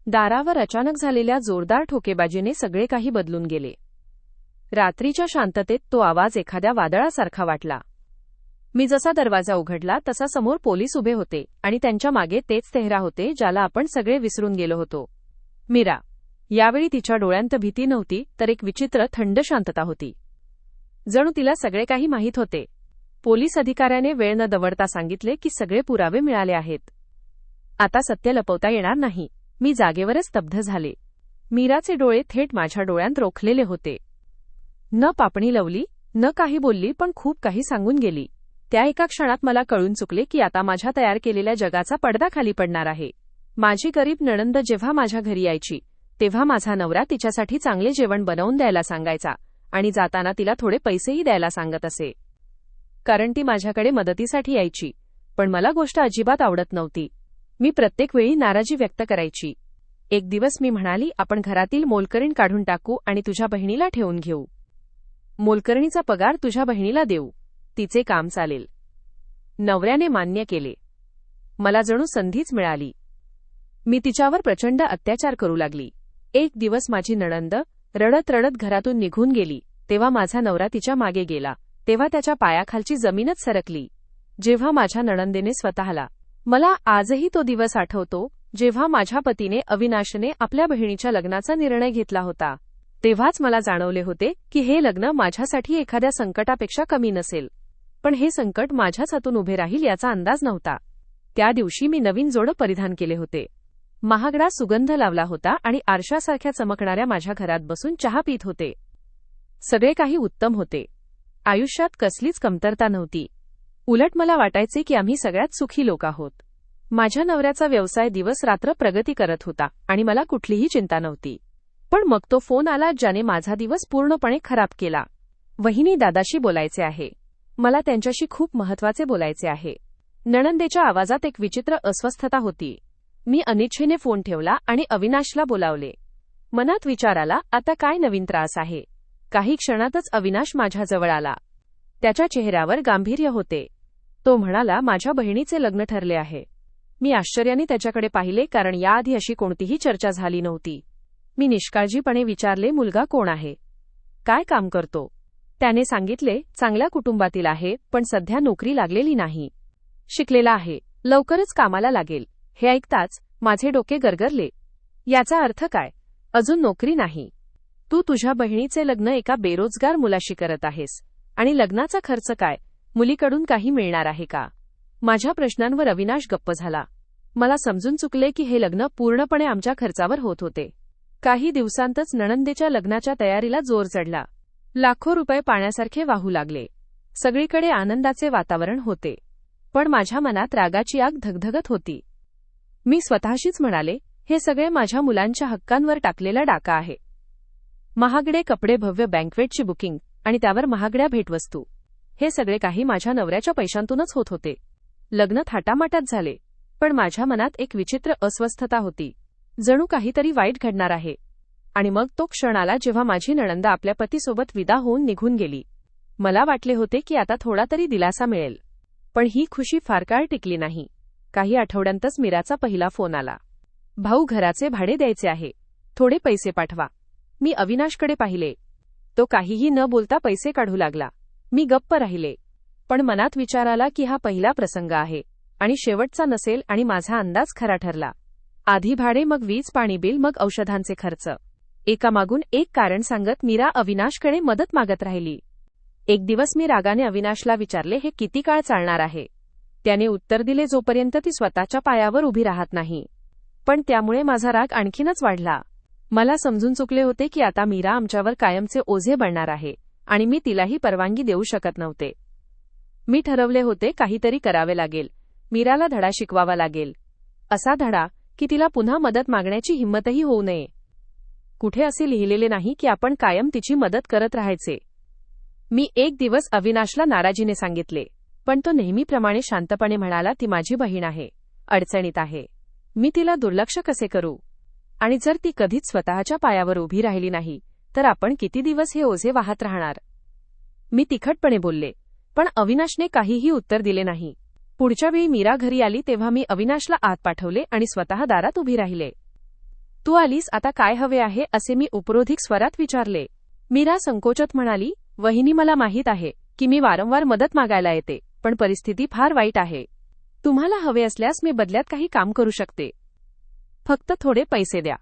दारावर अचानक झालेल्या जोरदार ठोकेबाजीने सगळे काही बदलून गेले. रात्रीच्या शांततेत तो आवाज एखाद्या वादळासारखा वाटला. मी जसा दरवाजा उघडला तसा समोर पोलीस उभे होते आणि त्यांच्या मागे तेच तेहरा होते ज्याला आपण सगळे विसरून गेलो होतो. मीरा. यावेळी तिच्या डोळ्यांत भीती नव्हती तर एक विचित्र थंड शांतता होती. जणू तिला सगळे काही माहीत होते. पोलीस अधिकाऱ्याने वेळ न दवडता सांगितले की सगळे पुरावे मिळाले आहेत. आता सत्य लपवता येणार नाही. मी जागेवरच स्तब्ध झाले. मीराचे डोळे थेट माझ्या डोळ्यांत रोखलेले होते. न पापणी लवली, न काही बोलली, पण खूप काही सांगून गेली. त्या एका क्षणात मला कळून चुकले की आता माझ्या तयार केलेल्या जगाचा पडदा खाली पडणार आहे. माझी गरीब नणंद जेव्हा माझ्या घरी यायची तेव्हा माझा नवरा तिच्यासाठी चांगले जेवण बनवून द्यायला सांगायचा आणि जाताना तिला थोडे पैसेही द्यायला सांगत असे. कारण ती माझ्याकडे मदतीसाठी यायची. पण मला गोष्ट अजिबात आवडत नव्हती. मी प्रत्येक वेळी नाराजी व्यक्त करायची. एक दिवस मी म्हणाली, आपण घरातील मोलकरीण काढून टाकू आणि तुझ्या बहिणीला ठेवून घेऊ. मोलकरणीचा पगार तुझ्या बहिणीला देऊ. तिचे काम चालेल. नवऱ्याने मान्य केले. मला जणू संधीच मिळाली. मी तिच्यावर प्रचंड अत्याचार करू लागली. एक दिवस माझी नणंद रडत रडत घरातून निघून गेली तेव्हा माझा नवरा तिच्या मागे गेला तेव्हा त्याच्या पायाखालची जमीनच सरकली. जेव्हा माझ्या नणंदेने स्वतःला, मला आजही तो दिवस आठवतो जेव्हा माझ्या पतीने अविनाशने आपल्या बहिणीच्या लग्नाचा निर्णय घेतला होता. तेव्हाच मला जाणवले होते की हे लग्न माझ्यासाठी एखाद्या संकटापेक्षा कमी नसेल. पण हे संकट माझ्याच हातून उभे राहील याचा अंदाज नव्हता. त्या दिवशी मी नवीन जोडं परिधान केले होते. महागडा सुगंध लावला होता आणि आरशासारख्या चमकणाऱ्या माझ्या घरात बसून चहा पीत होते. सगळे काही उत्तम होते. आयुष्यात कसलीच कमतरता नव्हती. उलट मला वाटायचे की आम्ही सगळ्यात सुखी लोक आहोत. माझ्या नवऱ्याचा व्यवसाय दिवस रात्र प्रगती करत होता आणि मला कुठलीही चिंता नव्हती. पण मग तो फोन आला ज्याने माझा दिवस पूर्णपणे खराब केला. वहिनी, दादाशी बोलायचे आहे. मला त्यांच्याशी खूप महत्त्वाचे बोलायचे आहे. नणंदेच्या आवाजात एक विचित्र अस्वस्थता होती. मी अनिच्छेने फोन ठेवला आणि अविनाशला बोलावले. मनात विचार आला, आता काय नवीन त्रास आहे. काही क्षणातच अविनाश माझ्याजवळ आला. त्याच्या चेहऱ्यावर गांभीर्य होते. तो म्हणाला, माझ्या बहिणीचे लग्न ठरले आहे. मी आश्चर्याने त्याच्याकडे पाहिले कारण याआधी अशी कोणतीही चर्चा झाली नव्हती. मी निष्काळजीपणे विचारले, मुलगा कोण आहे, काय काम करतो. त्याने सांगितले, चांगल्या कुटुंबातील आहे पण सध्या नोकरी लागलेली नाही. शिकलेला आहे, लवकरच कामाला लागेल. हे ऐकताच माझे डोके गरगरले. याचा अर्थ काय? अजून नोकरी नाही. तू तुझ्या बहिणीचे लग्न एका बेरोजगार मुलाशी करत आहेस आणि लग्नाचा खर्च काय, मुलीकडून काही मिळणार आहे का? माझ्या प्रश्नांवर अविनाश गप्प झाला. मला समजून चुकले की हे लग्न पूर्णपणे आमच्या खर्चावर होत होते. काही दिवसांतच नणंदेच्या लग्नाच्या तयारीला जोर चढला. लाखो रुपये पाण्यासारखे वाहू लागले. सगळीकडे आनंदाचे वातावरण होते. पण माझ्या मनात रागाची आग धगधगत होती. मी स्वतःशीच म्हणाले, हे सगळे माझ्या मुलांच्या हक्कांवर टाकलेला डाका आहे. महागडे कपडे, भव्य बँकवेटची बुकिंग आणि त्यावर महागड्या भेटवस्तू, हे सगळे काही माझ्या नवऱ्याच्या पैशांतूनच होत होते. लग्न थाटामाटात झाले पण माझ्या मनात एक विचित्र अस्वस्थता होती. जणू काहीतरी वाईट घडणार आहे. आणि मग तो क्षण आला जेव्हा माझी नणंद आपल्या पतीसोबत विदा होऊन निघून गेली. मला वाटले होते की आता थोडा तरी दिलासा मिळेल. पण ही खुशी फार काळ टिकली नाही. काही आठवड्यांतच मीराचा पहिला फोन आला. भाऊ, घराचे भाडे द्यायचे आहे, थोडे पैसे पाठवा. मी अविनाशकडे पाहिले. तो काहीही न बोलता पैसे काढू लागला. मी गप्प राहिले. पण मनात विचार आला की हा पहिला प्रसंग आहे आणि शेवटचा नसेल आणि माझा अंदाज खरा ठरला. आधी भाडे, मग वीज पाणी बिल, मग औषधांचे खर्च. एकामागून एक कारण सांगत मीरा अविनाशकडे मदत मागत राहिली. एक दिवस मी रागाने अविनाशला विचारले, हे किती काळ चालणार आहे? त्याने उत्तर दिले, जोपर्यंत ती स्वतःच्या पायावर उभी राहत नाही. पण त्यामुळे माझा राग आणखीनच वाढला. मला समजून चुकले होते की आता मीरा आमच्यावर कायमचे ओझे बनणार आहे आणि मी तिलाही परवानगी देऊ शकत नव्हते. मी ठरवले होते, काहीतरी करावे लागेल. मीराला धडा शिकवावा लागेल. असा धडा की तिला पुन्हा मदत मागण्याची हिंमतही होऊ नये. कुठे असे लिहिलेले नाही की आपण कायम तिची मदत करत राहायचे. मी एक दिवस अविनाशला नाराजीने सांगितले. पण तो नेहमीप्रमाणे शांतपणे म्हणाला, ती माझी बहीण आहे, अडचणीत आहे. मी तिला दुर्लक्ष कसे करू? आणि जर ती कधीच स्वतःच्या पायावर उभी राहिली नाही तर आपण किती दिवस हे ओझे वाहत राहणार? मी तिखटपणे बोलले. पण अविनाशने काहीही उत्तर दिले नाही. पुढच्या वेळी मीरा घरी आली तेव्हा मी अविनाशला आत पाठवले आणि स्वतः दारात उभी राहिले. तू आलीस, आता काय हवे आहे असे मी उपरोधिक स्वरात विचारले. मीरा संकोचत म्हणाली, वहिनी मला माहीत आहे की मी वारंवार मदत मागायला येते, पण परिस्थिती फार वाईट आहे. तुम्हाला हवे असल्यास मी बदल्यात काही काम करू शकते. फक्त थोडे पैसे द्या.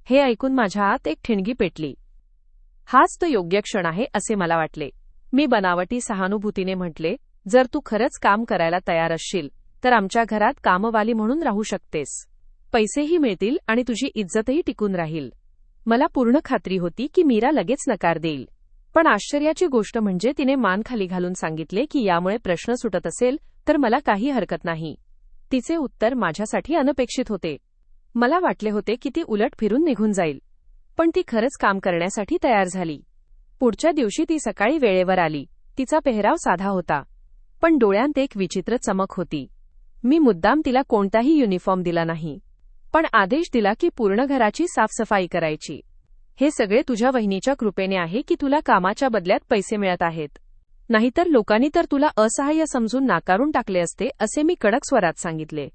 हे ऐकून माझ्या आत एक ठिणगी पेटली. हाच तो योग्य क्षण आहे असे मला वाटले. मी बनावटी सहानुभूतीने म्हटले, जर तू खरंच काम करायला तयार असशील तर आमच्या घरात कामवाली म्हणून राहू शकतेस. पैसेही मिळतील आणि तुझी इज्जतही टिकून राहील. मला पूर्ण खात्री होती की मीरा लगेच नकार देईल. पण आश्चर्याची गोष्ट म्हणजे तिने मान खाली घालून सांगितले की यामुळे प्रश्न सुटत असेल तर मला काही हरकत नाही. तिचे उत्तर माझ्यासाठी अनपेक्षित होते. मला वाटले होते की ती उलट फिरून निघून जाईल, पण ती खरंच काम करण्यासाठी तयार झाली. पुढच्या दिवशी ती सकाळी वेळेवर आली. तिचा पेहराव साधा होता, पण डोळ्यांत एक विचित्र चमक होती. मी मुद्दाम तिला कोणताही युनिफॉर्म दिला नाही, पण आदेश दिला की पूर्ण घराची साफसफाई करायची. हे सगळे तुझ्या वहिनीच्या कृपेने आहे की तुला कामाच्या बदल्यात पैसे मिळत आहेत. नाहीतर लोकांनी तर तुला असहाय्य समजून नाकारून टाकले असते असे मी कडक स्वरात सांगितले.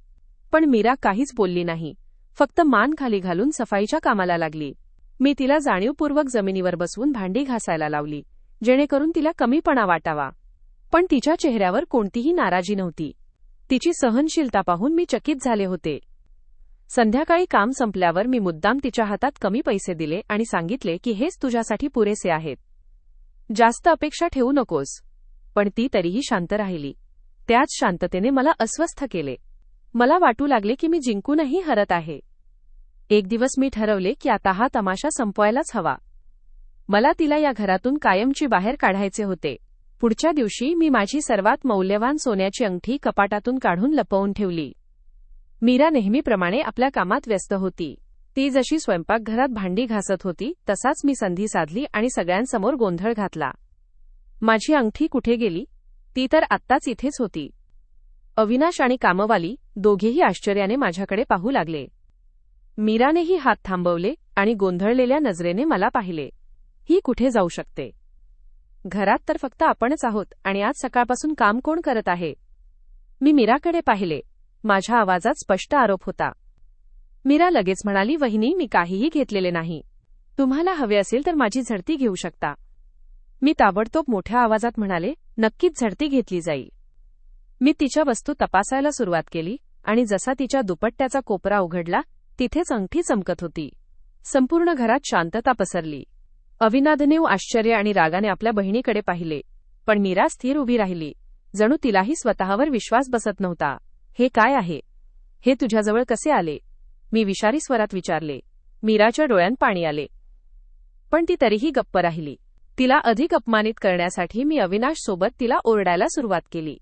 पण मीरा काहीच बोलली नाही, फक्त मान खाली घालून सफाईच्या कामाला लागली. मी तिला जाणीवपूर्वक जमिनीवर बसवून भांडी घासायला लावली, जेणेकरून तिला कमीपणा वाटावा. पण तिच्या चेहऱ्यावर कोणतीही नाराजी नव्हती. तिची सहनशीलता पाहून मी चकित झाले होते. संध्याकाळी काम संपल्यावर मी मुद्दाम तिच्या हातात कमी पैसे दिले आणि सांगितले की हेच तुझ्यासाठी पुरेसे आहेत. जास्त अपेक्षा ठेवू नकोस. पण ती तरीही शांत राहिली. त्याच शांततेने मला अस्वस्थ केले. मला वाटू लागले की मी जिंकूनही हरत आहे. एक दिवस मी ठरवले की आता हा तमाशा संपवायलाच हवा. मला तिला या घरातून कायमची बाहेर काढायचे होते. पुढच्या दिवशी मी माझी सर्वात मौल्यवान सोन्याची अंगठी कपाटातून काढून लपवून ठेवली. मीरा नेहमीप्रमाणे आपल्या कामात व्यस्त होती. ती जशी स्वयंपाकघरात भांडी घासत होती तसाच मी संधी साधली आणि सगळ्यांसमोर गोंधळ घातला. माझी अंगठी कुठे गेली? ती तर आत्ताच इथेच होती. अविनाश आणि कामवाली दोघेही आश्चर्याने माझ्याकडे पाहू लागले. मीरानेही हात थांबवले आणि गोंधळलेल्या नजरेने मला पाहिले. ही कुठे जाऊ शकते? घरात तर फक्त आपणच आहोत आणि आज सकाळपासून काम कोण करत आहे? मी मीराकडे पाहिले. माझ्या आवाजात स्पष्ट आरोप होता. मीरा लगेच म्हणाली, वहिनी, मी काहीही घेतलेले नाही. तुम्हाला हवे असेल तर माझी झडती घेऊ शकता. मी ताबडतोब मोठ्या आवाजात म्हणाले, नक्कीच झडती घेतली जाईल. मी तिच्या वस्तू तपासायला सुरुवात केली आणि जसा तिच्या दुपट्ट्याचा कोपरा उघडला तिथेच अंगठी चमकत होती. संपूर्ण घरात शांतता पसरली. अविनादनेव आश्चर्य आणि रागाने आपल्या बहिणीकडे पाहिले, पण मीरा स्थिर उभी राहिली. जणू तिलाही स्वतःवर विश्वास बसत नव्हता. हे काय आहे? हे तुझ्याजवळ कसे आले? मी विषारी स्वरात विचारले. मीराच्या डोळ्यांत पाणी आले, पण ती तरीही गप्प राहिली. तिला अधिक अपमानित करण्यासाठी मी अविनाश सोबत तिला ओरडायला सुरुवात केली.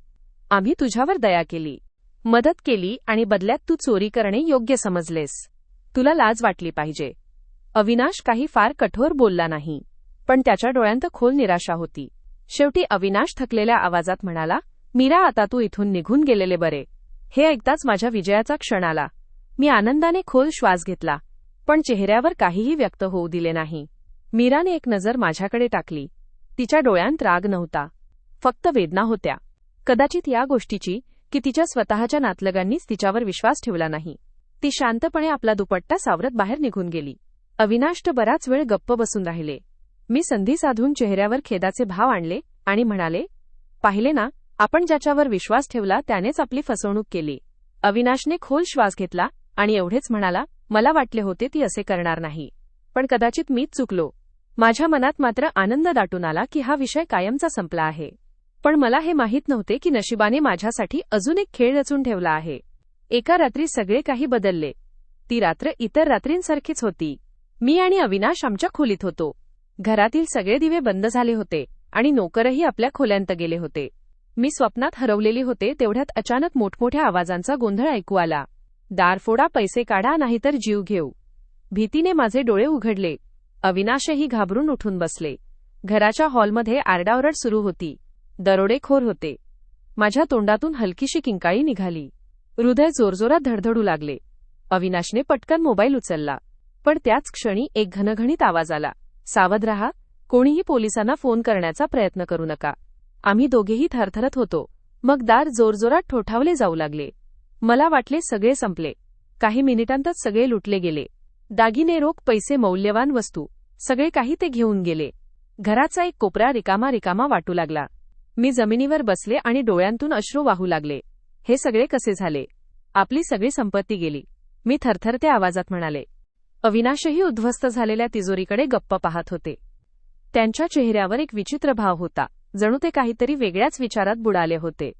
आम्ही तुझ्यावर दया केली, मदत केली आणि बदल्यात तू चोरी करणे योग्य समजलेस. तुला लाज वाटली पाहिजे. अविनाश काही फार कठोर बोलला नाही, पण त्याच्या डोळ्यांत खोल निराशा होती. शेवटी अविनाश थकलेल्या आवाजात म्हणाला, मीरा, आता तू इथून निघून गेलेले बरे. हे ऐकताच माझ्या विजयाचा क्षण आला. मी आनंदाने खोल श्वास घेतला, पण चेहऱ्यावर काहीही व्यक्त होऊ दिले नाही. मीराने एक नजर माझ्याकडे टाकली. तिच्या डोळ्यांत राग नव्हता, फक्त वेदना होत्या. कदाचित या गोष्टीची की तिच्या स्वतःच्या नातलगांनीच तिच्यावर विश्वास ठेवला नाही. ती शांतपणे आपला दुपट्टा सावरत बाहेर निघून गेली. अविनाश बराच वेळ गप्प बसून राहिले. मी संधी साधून चेहऱ्यावर खेदाचे भाव आणले आणि म्हणाले, पाहिले ना, आपण ज्याच्यावर विश्वास ठेवला त्यानेच आपली फसवणूक केली. अविनाशने खोल श्वास घेतला आणि एवढेच म्हणाला, मला वाटले होते ती असे करणार नाही, पण कदाचित मीच चुकलो. माझ्या मनात मात्र आनंद दाटून आला की हा विषय कायमचा संपला आहे. पण मला हे माहीत नव्हते की नशिबाने माझ्यासाठी अजून एक खेळ रचून ठेवला आहे. एका रात्री सगळे काही बदलले. ती रात्र इतर रात्रींसारखीच होती. मी आणि अविनाश आमच्या खोलीत होतो. घरातील सगळे दिवे बंद झाले होते आणि नोकरही आपल्या खोल्यांत गेले होते. मी स्वप्नात हरवलेली होते तेवढ्यात अचानक मोठमोठ्या आवाजांचा गोंधळ ऐकू आला. दार फोडा, पैसे काढा, नाहीतर जीव घेऊ. भीतीने माझे डोळे उघडले. अविनाशही घाबरून उठून बसले. घराच्या हॉलमध्ये आरडाओरड सुरू होती. दरोडेखोर होते. माझ्या तोंडातून हलकीशी किंकाळी निघाली. हृदय जोरजोरात धडधडू लागले. अविनाशने पटकन मोबाईल उचलला, पण त्याच क्षणी एक घणघणीत आवाज आला, सावध रहा, कोणीही पोलिसांना फोन करण्याचा प्रयत्न करू नका. आम्ही दोघेही थरथरत होतो. मग दार जोरजोरात ठोठावले जाऊ लागले. मला वाटले सगळे संपले. काही मिनिटांतच सगळे लुटले गेले. दागिने, रोख, पैसे, मौल्यवान वस्तू, सगळे काही ते घेऊन गेले. घराचा एक कोपरा रिकामा रिकामा वाटू लागला. मी जमिनीवर बसले आणि डोळ्यांतून अश्रू वाहू लागले. हे सगळे कसे झाले? आपली सगळी संपत्ती गेली, मी थरथरत्या आवाजात म्हणाले. अविनाशही उद्ध्वस्त झालेल्या तिजोरीकडे गप्प पाहत होते. त्यांच्या चेहऱ्यावर एक विचित्र भाव होता, जणू ते काहीतरी वेगळ्याच विचारात बुडाले होते.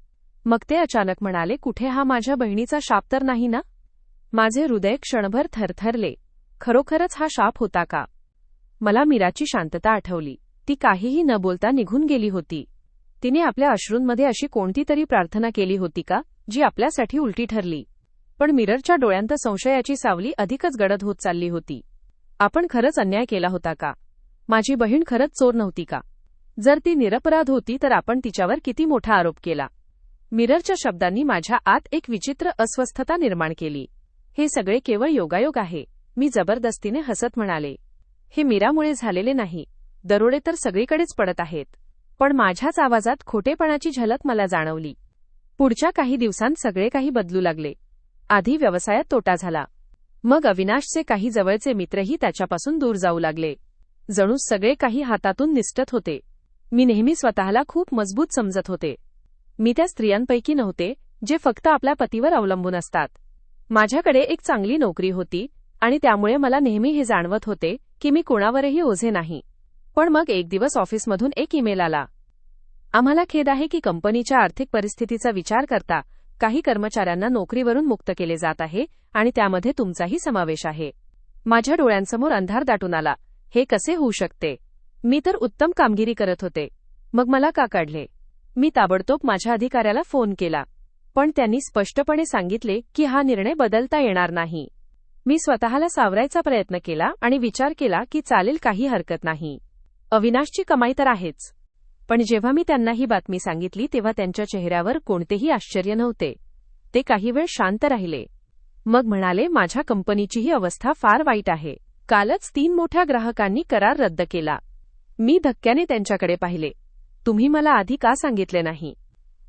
मग ते अचानक म्हणाले, कुठे हा माझ्या बहिणीचा शाप तर नाही ना? माझे हृदय क्षणभर थरथरले. खरोखरच हा शाप होता का? मला मीराची शांतता आठवली. ती काहीही न बोलता निघून गेली होती. तिने आपल्या अश्रूंमध्ये अशी कोणती तरी प्रार्थना केली होती का, जी आपल्यासाठी उलटी ठरली? पण मीरच्या डोळ्यांत संशयाची सावली अधिकच गडद होत चालली होती. आपण खरंच अन्याय केला होता का? माझी बहीण खरंच चोर नव्हती का? जर ती निरपराध होती तर आपण तिच्यावर किती मोठा आरोप केला? मीरच्या शब्दांनी माझ्या आत एक विचित्र अस्वस्थता निर्माण केली. हे सगळे केवळ योगायोग आहे, मी जबरदस्तीने हसत म्हणाले. हे मीरामुळे झालेले नाही. दरोडे तर सगळीकडेच पडत आहेत. पण माझ्याच आवाजात खोटेपणाची झलक मला जाणवली. पुढच्या काही दिवसांत सगळे काही बदलू लागले. आधी व्यवसायात तोटा झाला. मग अविनाशचे काही जवळचे मित्रही त्याच्यापासून दूर जाऊ लागले. जणू सगळे काही हातातून निसटत होते. मी नेहमी स्वतःला खूप मजबूत समजत होते. मी त्या स्त्रियांपैकी नव्हते, जे फक्त आपल्या पतीवर अवलंबून असतात. माझ्याकडे एक चांगली नोकरी होती आणि त्यामुळे मला नेहमी हे जाणवत होते की मी कोणावरही ओझे नाही. पण मग एक दिवस ऑफिसमधून एक ईमेल आला. आम्हाला खेद आहे की कंपनीच्या आर्थिक परिस्थितीचा विचार करता काही कर्मचाऱ्यांना नोकरीवरून मुक्त केले जात आहे आणि त्यामध्ये तुमचाही समावेश आहे. माझ्या डोळ्यांसमोर अंधार दाटून आला. हे कसे होऊ शकते? मी तर उत्तम कामगिरी करत होते. मग मला का काढले? मी ताबडतोब माझ्या अधिकाऱ्याला फोन केला. पण त्यांनी स्पष्टपणे सांगितले की हा निर्णय बदलता येणार नाही. मी स्वतःला सावरायचा प्रयत्न केला आणि विचार केला की चालेल, काही हरकत नाही. अविनाशची कमाई तर आहेच. पण जेव्हा मी त्यांना ही बातमी सांगितली तेव्हा त्यांच्या चेहऱ्यावर कोणतेही आश्चर्य नव्हते. ते काही वेळ शांत राहिले. मग म्हणाले, माझ्या कंपनीचीही अवस्था फार वाईट आहे. कालच 3 मोठ्या ग्राहकांनी करार रद्द केला. मी धक्क्याने त्यांच्याकडे पाहिले. तुम्ही मला आधी का सांगितले नाही?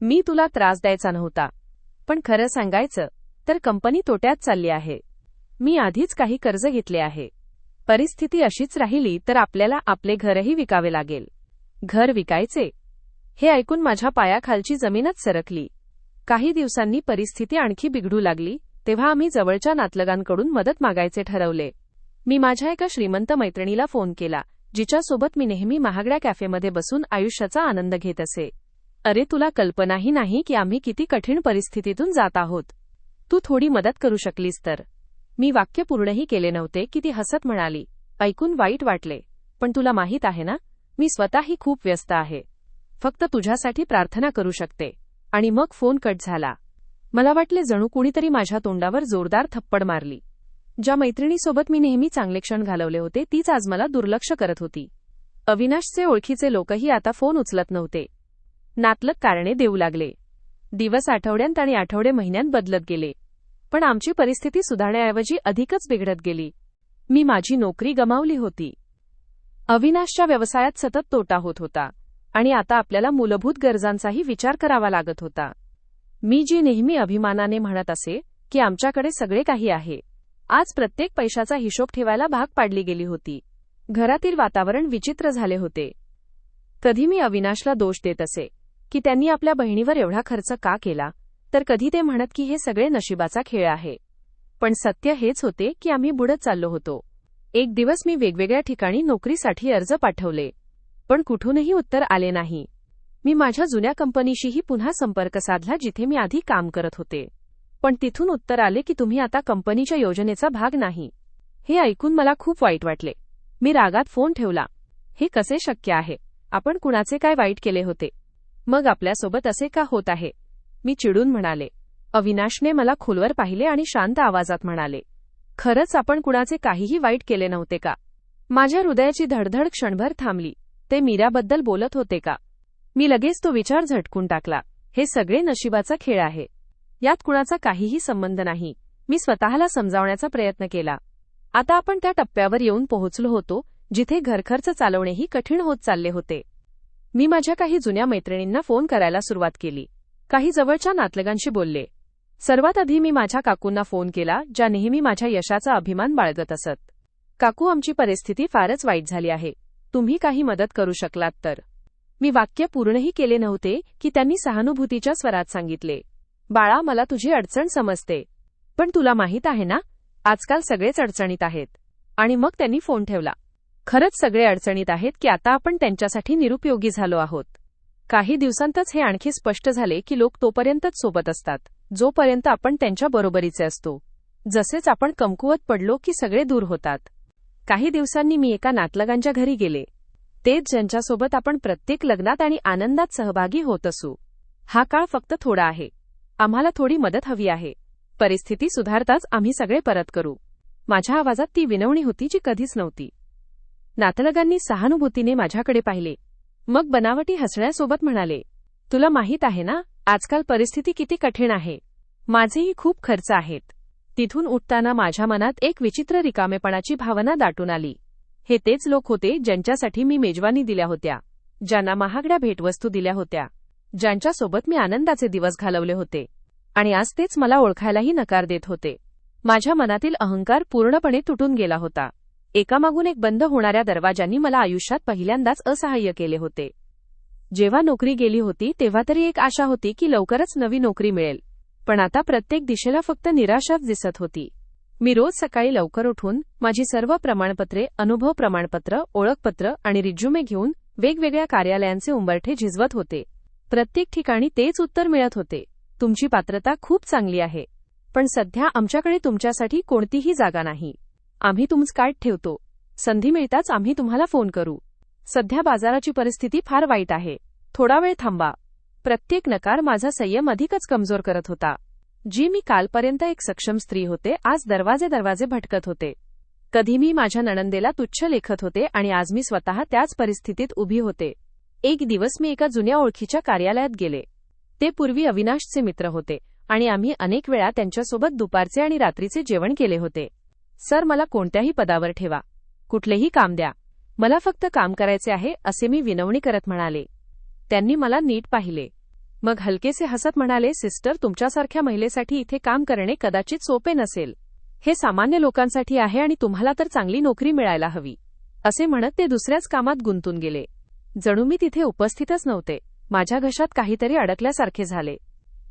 मी तुला त्रास द्यायचा नव्हता. पण खरं सांगायचं तर कंपनी तोट्यात चालली आहे. मी आधीच काही कर्ज घेतले आहे. परिस्थिती अशीच राहिली तर आपल्याला आपले घरही विकावे लागेल. घर विकायचे? हे ऐकून माझ्या पायाखालची जमीनच सरकली. काही दिवसांनी परिस्थिती आणखी बिघडू लागली तेव्हा आम्ही जवळच्या नातलगांकडून मदत मागायचे ठरवले. मी माझ्या एका श्रीमंत मैत्रिणीला फोन केला, जिच्यासोबत मी नेहमी महागड्या कॅफेमध्ये बसून आयुष्याचा आनंद घेत असे. अरे, तुला कल्पनाही नाही की आम्ही किती कठीण परिस्थितीतून जात आहोत. तू थोडी मदत करू शकलीस तर. मी वाक्य पूर्णही केले नव्हते की ती हसत म्हणाली, ऐकून वाईट वाटले, पण तुला माहीत आहे ना, मी स्वतःही खूप व्यस्त आहे. फक्त तुझ्यासाठी प्रार्थना करू शकते. आणि मग फोन कट झाला. मला वाटले जणू कुणीतरी माझ्या तोंडावर जोरदार थप्पड मारली. ज्या मैत्रिणीसोबत मी नेहमी चांगले क्षण घालवले होते तीच आज मला दुर्लक्ष करत होती. अविनाशचे ओळखीचे लोकही आता फोन उचलत नव्हते. नातलग कारणे देऊ लागले. दिवस आठवड्यांत आणि आठवडे महिन्यांत बदलत गेले. पण आमची परिस्थिती सुधारण्याऐवजी अधिकच बिघडत गेली. मी माझी नोकरी गमावली होती. अविनाशच्या व्यवसायात सतत तोटा होत होता आणि आता आपल्याला मूलभूत गरजांचाही विचार करावा लागत होता. मी जी नेहमी अभिमानाने म्हणत असे की आमच्याकडे सगळे काही आहे, आज प्रत्येक पैशाचा हिशोब ठेवायला भाग पाडली गेली होती. घरातील वातावरण विचित्र झाले होते. कधी मी अविनाशला दोष देत असे की त्यांनी आपल्या बहिणीवर एवढा खर्च का केला, तर कधी ते म्हणत की हे सगळे नशिबाचा खेळ आहे. पण सत्य हेच होते की आम्ही बुडत चाललो होतो. एक दिवस मी वेगवेगळ्या ठिकाणी नोकरीसाठी अर्ज पाठवले, पण कुठूनही उत्तर आले नाही. मी माझ्या जुन्या कंपनीशीही पुन्हा संपर्क साधला जिथे मी आधी काम करत होते. पण तिथून उत्तर आले की तुम्ही आता कंपनीच्या योजनेचा भाग नाही. हे ऐकून मला खूप वाईट वाटले. मी रागात फोन ठेवला. हे कसे शक्य आहे? आपण कुणाचे काय वाईट केले होते? मग आपल्यासोबत असे का होत आहे? मी चिडून म्हणाले. अविनाशने मला खोलवर पाहिले आणि शांत आवाजात म्हणाले, खरंच आपण कुणाचे काहीही वाईट केले नव्हते का? माझ्या हृदयाची धडधड क्षणभर थांबली. ते मीराबद्दल बोलत होते का? मी लगेच तो विचार झटकून टाकला. हे सगळे नशिबाचा खेळ आहे. यात कुणाचा काहीही संबंध नाही. मी स्वतःला समजावण्याचा प्रयत्न केला. आता आपण त्या टप्प्यावर येऊन पोहोचलो होतो जिथे घरखर्च चालवणेही कठीण होत चालले होते. मी माझ्या काही जुन्या मैत्रिणींना फोन करायला सुरुवात केली. काही जवळच्या नातलगांशी बोलले. सर्वात आधी मी माझ्या काकूंना फोन केला, ज्या नेहमी माझ्या यशाचा अभिमान बाळगत असत. काकू, आमची परिस्थिती फारच वाईट झाली आहे. तुम्ही काही मदत करू शकलात तर. मी वाक्य पूर्णही केले नव्हते की त्यांनी सहानुभूतीच्या स्वरात सांगितले, बाळा, मला तुझी अडचण समजते. पण तुला माहित आहे ना, आजकाल सगळेच अडचणीत आहेत. आणि मग त्यांनी फोन ठेवला. खरंच सगळे अडचणीत आहेत की आता आपण त्यांच्यासाठी निरुपयोगी झालो आहोत. काही दिवसांतच हे आणखी स्पष्ट झाले की लोक तोपर्यंतच सोबत असतात जोपर्यंत आपण त्यांच्या बरोबरीचे असतो. जसेच आपण कमकुवत पडलो की सगळे दूर होतात. काही दिवसांनी मी एका नातलगांच्या घरी गेले. तेच ज्यांच्यासोबत आपण प्रत्येक लग्नात आणि आनंदात सहभागी होत असू. हा काळ फक्त थोडा आहे. आम्हाला थोडी मदत हवी आहे. परिस्थिती सुधारताच आम्ही सगळे परत करू. माझ्या आवाजात ती विनवणी होती जी कधीच नव्हती. नातलगांनी सहानुभूतीने माझ्याकडे पाहिले. मग बनावटी हसण्यासोबत म्हणाले, तुला माहित आहे ना, आजकाल परिस्थिती किती कठीण आहे. माझेही खूप खर्च आहेत. तिथून उठताना माझ्या मनात एक विचित्र रिकामेपणाची भावना दाटून आली. हे तेच लोक होते ज्यांच्यासाठी मी मेजवानी दिल्या होत्या, ज्यांना महागड्या भेटवस्तू दिल्या होत्या, ज्यांच्यासोबत मी आनंदाचे दिवस घालवले होते. आणि आज तेच मला ओळखायलाही नकार देत होते. माझ्या मनातील अहंकार पूर्णपणे तुटून गेला होता. एकामागून एक बंद होणाऱ्या दरवाजांनी मला आयुष्यात पहिल्यांदाच असहाय्य केले होते. जेव्हा नोकरी गेली होती तेव्हा तरी एक आशा होती की लवकरच नवी नोकरी मिळेल. पण आता प्रत्येक दिशेला फक्त निराशाच दिसत होती. मी रोज सकाळी लवकर उठून माझी सर्व प्रमाणपत्रे, अनुभव प्रमाणपत्र, ओळखपत्र आणि रिज्युमे घेऊन वेगवेगळ्या कार्यालयांचे उंबरठे झिजवत होते. प्रत्येक ठिकाणी तेच उत्तर मिळत होते, तुमची पात्रता खूप चांगली आहे, पण सध्या आमच्याकडे तुमच्यासाठी कोणतीही जागा नाही. आम्ही तुमचं कार्ड ठेवतो. संधी मिळताच आम्ही तुम्हाला फोन करू. सध्या बाजाराची परिस्थिती फार वाईट आहे. थोडा वेळ थांबा. प्रत्येक नकार माझा संयम अधिकच कमजोर करत होता. जी मी कालपर्यंत एक सक्षम स्त्री होते, आज दरवाजे भटकत होते. कधी मी माझ्या नणंदेला तुच्छ लेखत होते आणि आज मी स्वतः त्याच परिस्थितीत उभी होते. एक दिवस मी एका जुन्या ओळखीच्या कार्यालयात गेले. ते पूर्वी अविनाशचे मित्र होते आणि आम्ही अनेक वेळा त्यांच्यासोबत दुपारचे आणि रात्रीचे जेवण केले होते. सर, मला कोणत्याही पदावर ठेवा. कुठलेही काम द्या. मला फक्त काम करायचे आहे, असे मी विनवणी करत म्हणाले. त्यांनी मला नीट पाहिले. मग हलकेसे हसत म्हणाले, सिस्टर, तुमच्यासारख्या महिलेसाठी इथे काम करणे कदाचित सोपे नसेल. हे सामान्य लोकांसाठी आहे आणि तुम्हाला तर चांगली नोकरी मिळायला हवी. असे म्हणत ते दुसऱ्याच कामात गुंतून गेले. जणू मी तिथे उपस्थितच नव्हते. माझ्या घशात काहीतरी अडकल्यासारखे झाले.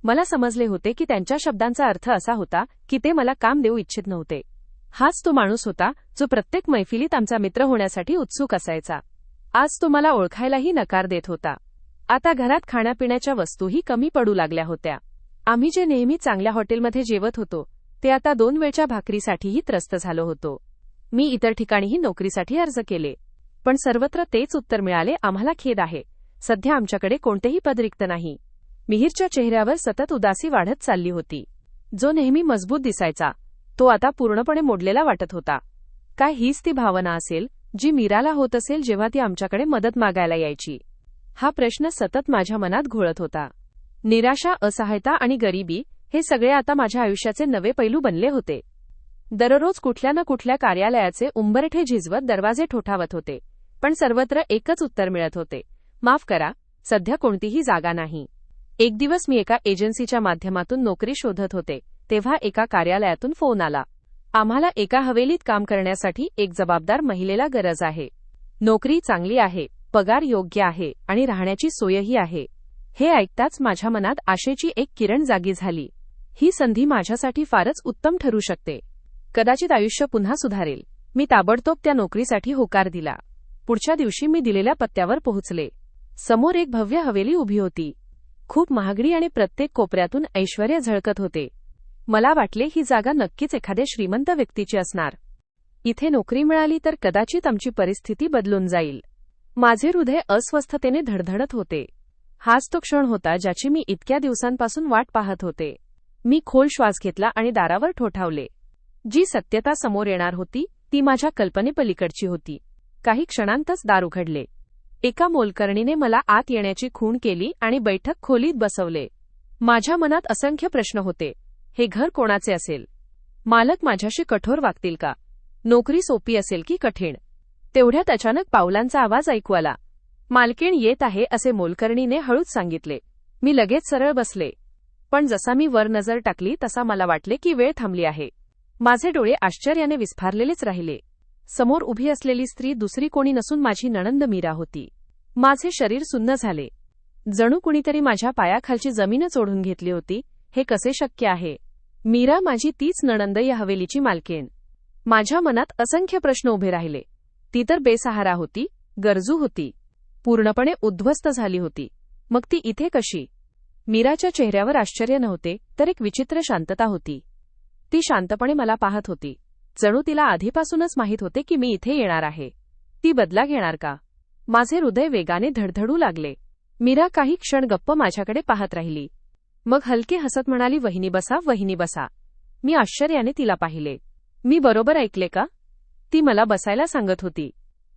मला समजले होते की त्यांच्या शब्दांचा अर्थ असा होता की ते मला काम देऊ इच्छित नव्हते. हाच तो माणूस होता जो प्रत्येक मैफिलीत आमचा मित्र होण्यासाठी उत्सुक असायचा. आज तो मला ओळखायलाही नकार देत होता. आता घरात खाण्यापिण्याच्या वस्तूही कमी पडू लागल्या होत्या. आम्ही जे नेहमी चांगल्या हॉटेलमध्ये जेवत होतो ते आता 2 वेळच्या भाकरीसाठीही त्रस्त झालो होतो. मी इतर ठिकाणीही नोकरीसाठी अर्ज केले, पण सर्वत्र तेच उत्तर मिळाले, आम्हाला खेद आहे, सध्या आमच्याकडे कोणतेही पद रिक्त नाही. मिहीरच्या चेहऱ्यावर सतत उदासी वाढत चालली होती. जो नेहमी मजबूत दिसायचा तो आता पूर्णपणे मोडलेला वाटत होता. काय हीच ती भावना असेल जी मीराला होत असेल जेव्हा ती आमच्याकडे मदत मागायला यायची? हा प्रश्न सतत माझ्या मनात घोळत होता. निराशा, असहायता आणि गरिबी हे सगळे आता माझ्या आयुष्याचे नवे पैलू बनले होते. दररोज कुठल्या ना कुठल्या कार्यालयाचे उंबरठे झिजवत दरवाजे ठोठावत होते, पण सर्वत्र एकच उत्तर मिळत होते, माफ करा, सध्या कोणतीही जागा नाही. एक दिवस मी एका एजन्सीच्या माध्यमातून नोकरी शोधत होते तेव्हा एका कार्यालयातून फोन आला. आम्हाला एका हवेलीत काम करण्यासाठी एक जबाबदार महिलेला गरज आहे. नोकरी चांगली आहे, पगार योग्य आहे आणि राहण्याची सोयही आहे. हे ऐकताच माझ्या मनात आशेची एक किरण जागी झाली. ही संधी माझ्यासाठी फारच उत्तम ठरू शकते. कदाचित आयुष्य पुन्हा सुधारेल. मी ताबडतोब त्या नोकरीसाठी होकार दिला. पुढच्या दिवशी मी दिलेल्या पत्त्यावर पोहोचले. समोर एक भव्य हवेली उभी होती. खूप महागडी आणि प्रत्येक कोपऱ्यातून ऐश्वर्य झळकत होते. मला वाटले ही जागा नक्कीच एखाद्या श्रीमंत व्यक्तीची असणार. इथे नोकरी मिळाली तर कदाचित आमची परिस्थिती बदलून जाईल. माझे हृदय अस्वस्थतेने धडधडत होते. हाच तो क्षण होता ज्याची मी इतक्या दिवसांपासून वाट पाहत होते. मी खोल श्वास घेतला आणि दारावर ठोठावले. जी सत्यता समोर येणार होती ती माझ्या कल्पनेपलीकडची होती. काही क्षणांतच दार उघडले. एका मोलकरणीने मला आत येण्याची खूण केली आणि बैठक खोलीत बसवले. माझ्या मनात असंख्य प्रश्न होते. हे घर कोणाचे असेल? मालक माझ्याशी कठोर वागतील का? नोकरी सोपी असेल की कठीण? तेवढ्यात अचानक पावलांचा आवाज ऐकू आला. मालकीण येत आहे, असे मोलकरणीने हळूच सांगितले. मी लगेच सरळ बसले. पण जसा मी वर नजर टाकली तसा मला वाटले की वेळ थांबली आहे. माझे डोळे आश्चर्याने विस्फारलेलेच राहिले. समोर उभी असलेली स्त्री दुसरी कोणी नसून माझी नणंद मीरा होती. माझे शरीर सुन्न झाले. जणू कुणीतरी माझ्या पायाखालची जमीनच ओढून घेतली होती. हे कसे शक्य आहे? मीरा माझी तीच नणंद, या हवेलीची मालकीण. माझ्या मनात असंख्य प्रश्न उभे राहिले. ती तर बेसहारा होती, गरजू होती, पूर्णपणे उद्ध्वस्त झाली होती. मग ती इथे कशी? मीराच्या चेहऱ्यावर आश्चर्य नव्हते, तर एक विचित्र शांतता होती. ती शांतपणे मला पाहत होती, जणू तिला आधीपासूनच माहीत होते की मी इथे येणार आहे. ती बदला घेणार का? माझे हृदय वेगाने धडधडू लागले. मीरा काही क्षण गप्प माझ्याकडे पाहत राहिली. मग हलके हसत म्हणाली, वहिनी बसा, वहिनी बसा. मी आश्चर्याने तिला पाहिले. मी बरोबर ऐकले का? ती मला बसायला सांगत होती.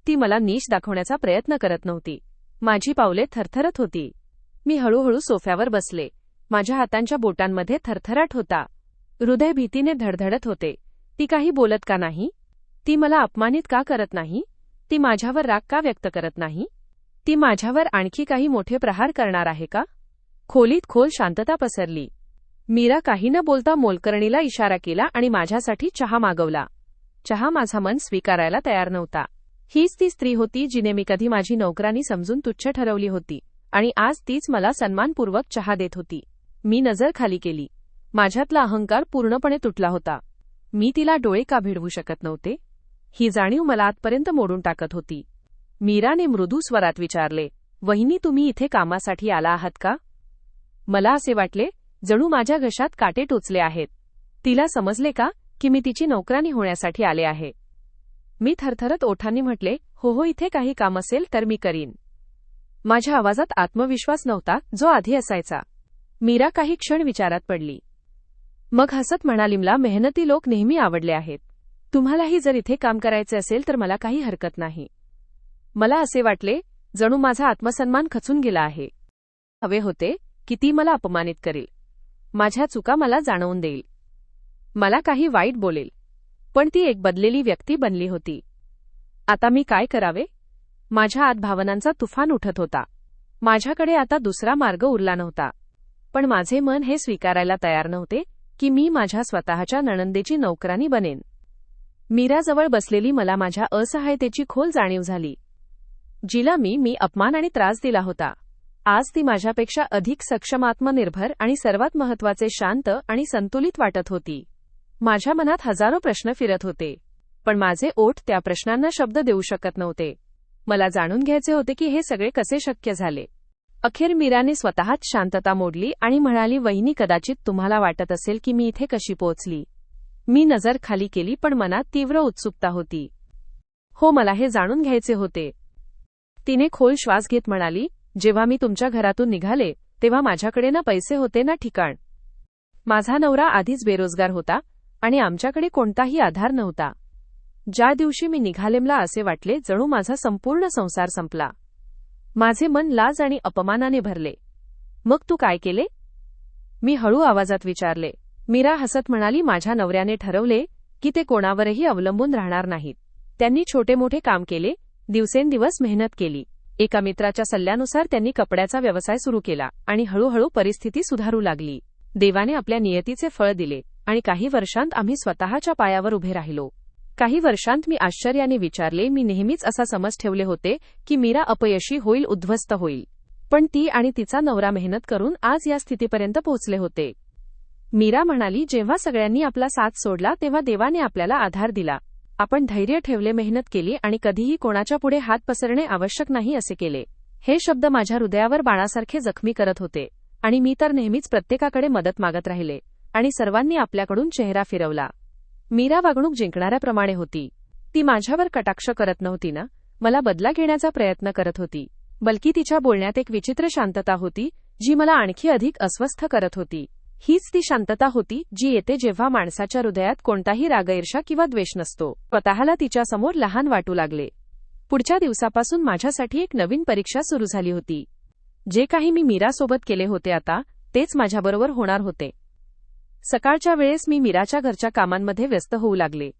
ती मला नीच दाखवण्याचा प्रयत्न करत नव्हती. माझी पावले थरथरत होती. मी हळूहळू सोफ्यावर बसले. माझ्या हातांच्या बोटांमध्ये थरथराट होता. हृदय भीतीने धडधडत होते. ती काही बोलत का नाही? ती मला अपमानित का करत नाही? ती माझ्यावर राग का व्यक्त करत नाही? ती माझ्यावर आणखी काही मोठे प्रहार करणार आहे का? खोलीत खोल शांतता पसरली. मीरा काही न बोलता मोलकरणीला इशारा केला आणि माझ्यासाठी चहा मागवला. चहा माझा मन स्वीकारायला तयार नव्हता. हीच ती स्त्री होती जिने मी कधी माझी नोकरानी समजून तुच्छ ठरवली होती, आणि आज तीच मला सन्मानपूर्वक चहा देत होती. मी नजर खाली केली. माझ्यातला अहंकार पूर्णपणे तुटला होता. मी तिला डोळे का भिडवू शकत नव्हते? ही जाणीव मला आतपर्यंत मोडून टाकत होती. मीराने मृदू स्वरात विचारले, वहिनी, तुम्ही इथे कामासाठी आला आहात का? मला असे वाटले जणू माझ्या घशात काटे टोचले आहेत. तिला समजले का की मी तिची नोकरानी होण्यासाठी आले आहे? मी थरथरत ओठांनी म्हटले, हो हो, इथे काही काम असेल तर मी करीन. माझ्या आवाजात आत्मविश्वास नव्हता, जो आधी असायचा. मीरा काही क्षण विचारात पडली. मग हसत म्हणाली, मला मेहनती लोक नेहमी आवडले आहेत. तुम्हालाही जर इथे काम करायचे असेल तर मला काही हरकत नाही. मला असे वाटले जणू माझा आत्मसन्मान खचून गेला आहे. हवे होते की ती मला अपमानित करेल, माझ्या चुका मला जाणवून देईल, मला काही वाईट बोलेल. पण ती एक बदलेली व्यक्ती बनली होती. आता मी काय करावे? माझ्या आत भावनांचा तुफान उठत होता. माझ्याकडे आता दुसरा मार्ग उरला नव्हता. पण माझे मन हे स्वीकारायला तयार नव्हते की मी माझ्या स्वतःच्या नणंदेची नोकरानी बनेन. मीराजवळ बसलेली मला माझ्या असहायतेची खोल जाणीव झाली. जिला मी अपमान आणि त्रास दिला होता, आज ती माझ्यापेक्षा अधिक सक्षम, आत्मनिर्भर आणि सर्वात महत्त्वाचे शांत आणि संतुलित वाटत होती. माझ्या मनात हजारो प्रश्न फिरत होते, पण माझे ओठ त्या प्रश्नांना शब्द देऊ शकत नव्हते. मला जाणून घ्यायचे होते की हे सगळे कसे शक्य झाले. अखेर मीराने स्वतःच शांतता मोडली आणि म्हणाली, वहिनी, कदाचित तुम्हाला वाटत असेल की मी इथे कशी पोहोचली. मी नजर खाली केली, पण मनात तीव्र उत्सुकता होती. हो, मला हे जाणून घ्यायचे होते. तिने खोल श्वास घेत म्हणाली, जेव्हा मी तुमच्या घरातून निघाले तेव्हा माझ्याकडे ना पैसे होते ना ठिकाण. माझा नवरा आधीच बेरोजगार होता आणि आमच्याकडे कोणताही आधार नव्हता. ज्या दिवशी मी निघाले मला असे वाटले जणू माझा संपूर्ण संसार संपला. माझे मन लाज आणि अपमानाने भरले. मग तू काय केले? मी हळू आवाजात विचारले. मीरा हसत म्हणाली, माझ्या नवऱ्याने ठरवले की ते कोणावरही अवलंबून राहणार नाहीत. त्यांनी छोटे मोठे काम केले, दिवसेंदिवस मेहनत केली. एका मित्राच्या सल्ल्यानुसार त्यांनी कपड्याचा व्यवसाय सुरू केला आणि हळूहळू परिस्थिती सुधारू लागली. देवाने आपल्या नियतीचे फळ दिले आणि काही वर्षांत आम्ही स्वतःच्या पायावर उभे राहिलो. काही वर्षांत मी आश्चर्याने विचारले, मी नेहमीच असा समज ठेवले होते की मीरा अपयशी होईल, उद्ध्वस्त होईल. पण ती आणि तिचा नवरा मेहनत करून आज या स्थितीपर्यंत पोहोचले होते. मीरा म्हणाली, जेव्हा सगळ्यांनी आपला साथ सोडला तेव्हा देवाने आपल्याला आधार दिला. आपण धैर्य ठेवले, मेहनत केली आणि कधीही कोणाच्या पुढे हात पसरणे आवश्यक नाही असे केले. हे शब्द माझ्या हृदयावर बाणासारखे जखमी करत होते आणि मी तर नेहमीच प्रत्येकाकडे मदत मागत राहिले आणि सर्वांनी आपल्याकडून चेहरा फिरवला. मीरा वागणूक जिंकणाऱ्याप्रमाणे होती. ती माझ्यावर कटाक्ष करत नव्हती ना, मला बदला घेण्याचा प्रयत्न करत होती. बल्कि तिच्या बोलण्यात एक विचित्र शांतता होती जी मला आणखी अधिक अस्वस्थ करत होती. हीच ती शांतता होती जी येते जेव्हा माणसाच्या हृदयात कोणताही राग, ईर्ष्या किंवा द्वेष नसतो. स्वतःला तिच्यासमोर लहान वाटू लागले. पुढच्या दिवसापासून माझ्यासाठी एक नवीन परीक्षा सुरू झाली होती. जे काही मी मीरासोबत केले होते आता तेच माझ्याबरोबर होणार होते. सकाळच्या वेळेस मी मीराच्या घरच्या कामांमध्ये व्यस्त होऊ लागले.